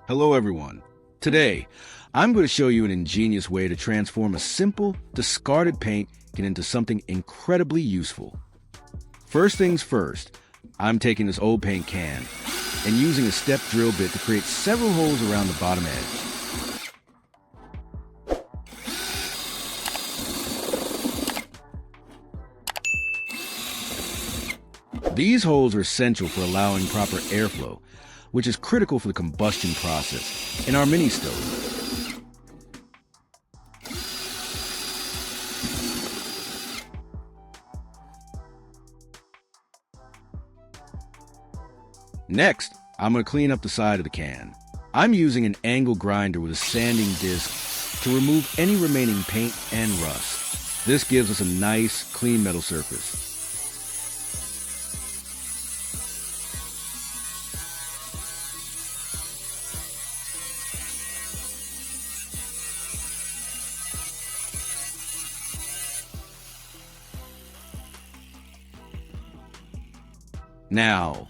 Hello everyone. Today, I'm going to show you an ingenious way to transform a simple, discarded paint can into something incredibly useful. First things first, I'm taking this old paint can and using a step drill bit to create several holes around the bottom edge. These holes are essential for allowing proper airflow, which is critical for the combustion process in our mini stove. Next, I'm going to clean up the side of the can. I'm using an angle grinder with a sanding disc to remove any remaining paint and rust. This gives us a nice, clean metal surface. Now,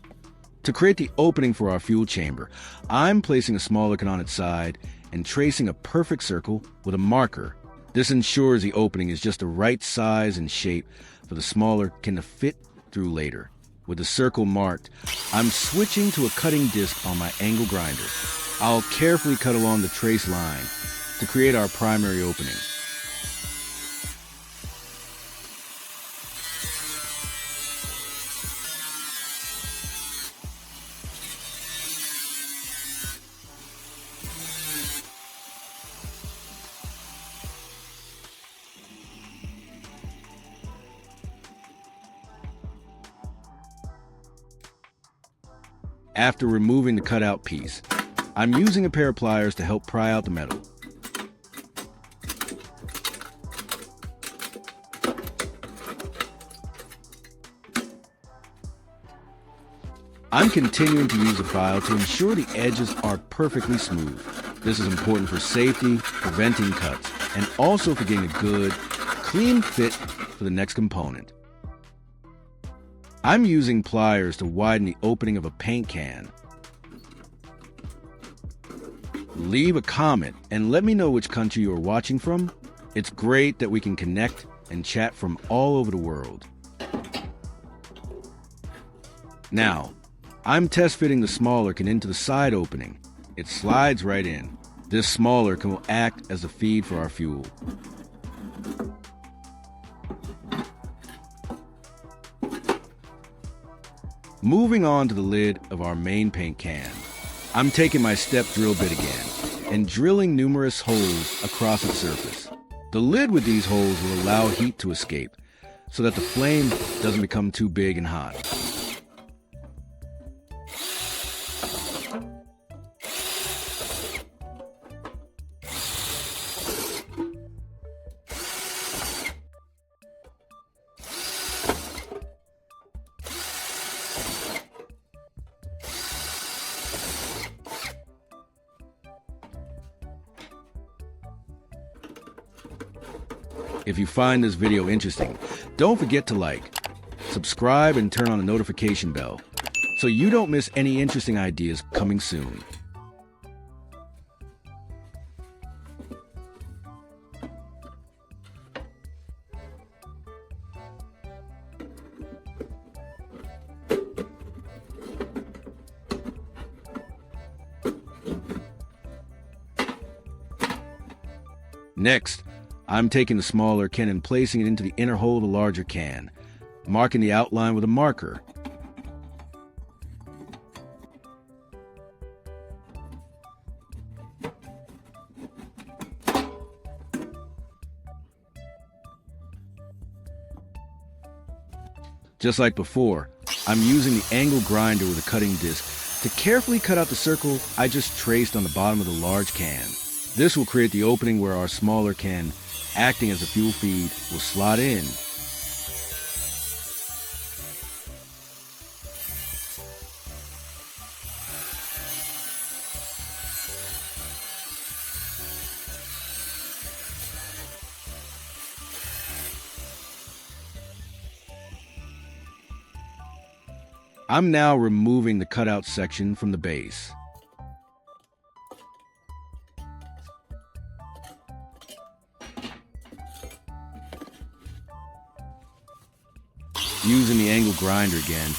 to create the opening for our fuel chamber, I'm placing a smaller can on its side and tracing a perfect circle with a marker. This ensures the opening is just the right size and shape for the smaller can to fit through later. With the circle marked, I'm switching to a cutting disc on my angle grinder. I'll carefully cut along the trace line to create our primary opening. After removing the cutout piece, I'm using a pair of pliers to help pry out the metal. I'm continuing to use a file to ensure the edges are perfectly smooth. This is important for safety, preventing cuts, and also for getting a good, clean fit for the next component. I'm using pliers to widen the opening of a paint can. Leave a comment and let me know which country you are watching from. It's great that we can connect and chat from all over the world. Now, I'm test fitting the smaller can into the side opening. It slides right in. This smaller can will act as a feed for our fuel. Moving on to the lid of our main paint can, I'm taking my step drill bit again and drilling numerous holes across its surface. The lid with these holes will allow heat to escape so that the flame doesn't become too big and hot. If you find this video interesting, don't forget to like, subscribe, and turn on the notification bell so you don't miss any interesting ideas coming soon. Next, I'm taking the smaller can and placing it into the inner hole of the larger can, marking the outline with a marker. Just like before, I'm using the angle grinder with a cutting disc to carefully cut out the circle I just traced on the bottom of the large can. This will create the opening where our smaller can, acting as a fuel feed, will slot in. I'm now removing the cutout section from the base. Using the angle grinder again,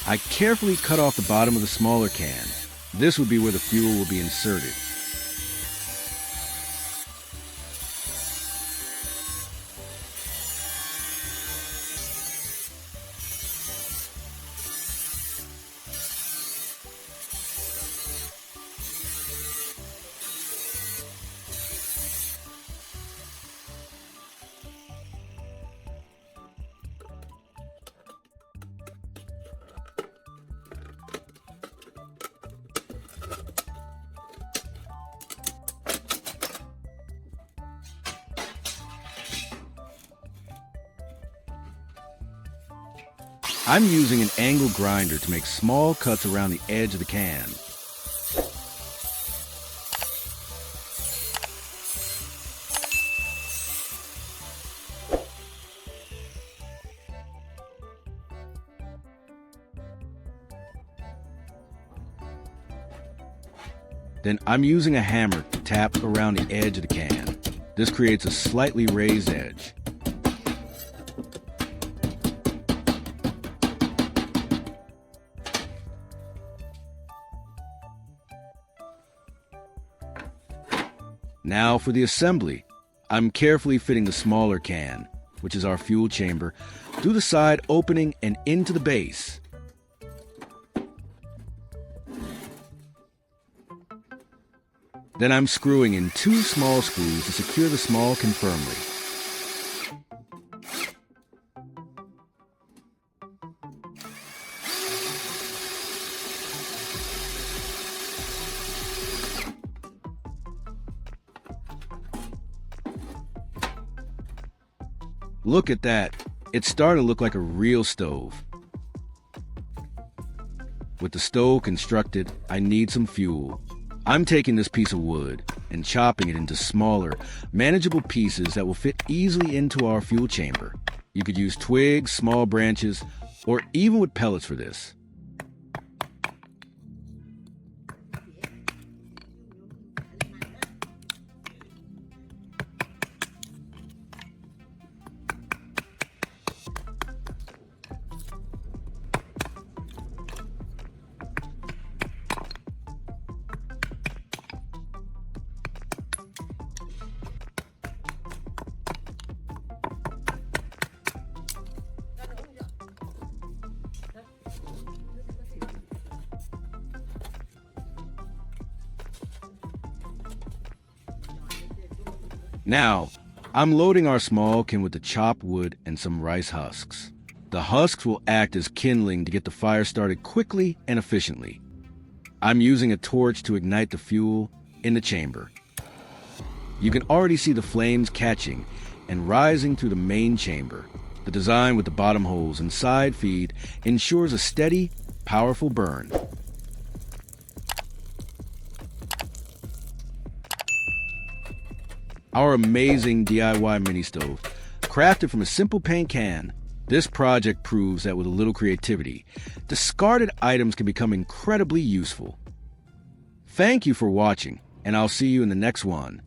I carefully cut off the bottom of the smaller can. This would be where the fuel will be inserted. I'm using an angle grinder to make small cuts around the edge of the can. Then I'm using a hammer to tap around the edge of the can. This creates a slightly raised edge. Now for the assembly. I'm carefully fitting the smaller can, which is our fuel chamber, through the side opening and into the base. Then I'm screwing in 2 small screws to secure the small can firmly. Look at that. It's starting to look like a real stove. With the stove constructed, I need some fuel. I'm taking this piece of wood and chopping it into smaller, manageable pieces that will fit easily into our fuel chamber. You could use twigs, small branches, or even with pellets for this. Now, I'm loading our small can with the chopped wood and some rice husks. The husks will act as kindling to get the fire started quickly and efficiently. I'm using a torch to ignite the fuel in the chamber. You can already see the flames catching and rising through the main chamber. The design with the bottom holes and side feed ensures a steady, powerful burn. Our amazing DIY mini stove, crafted from a simple paint can. This project proves that with a little creativity, discarded items can become incredibly useful. Thank you for watching, and I'll see you in the next one.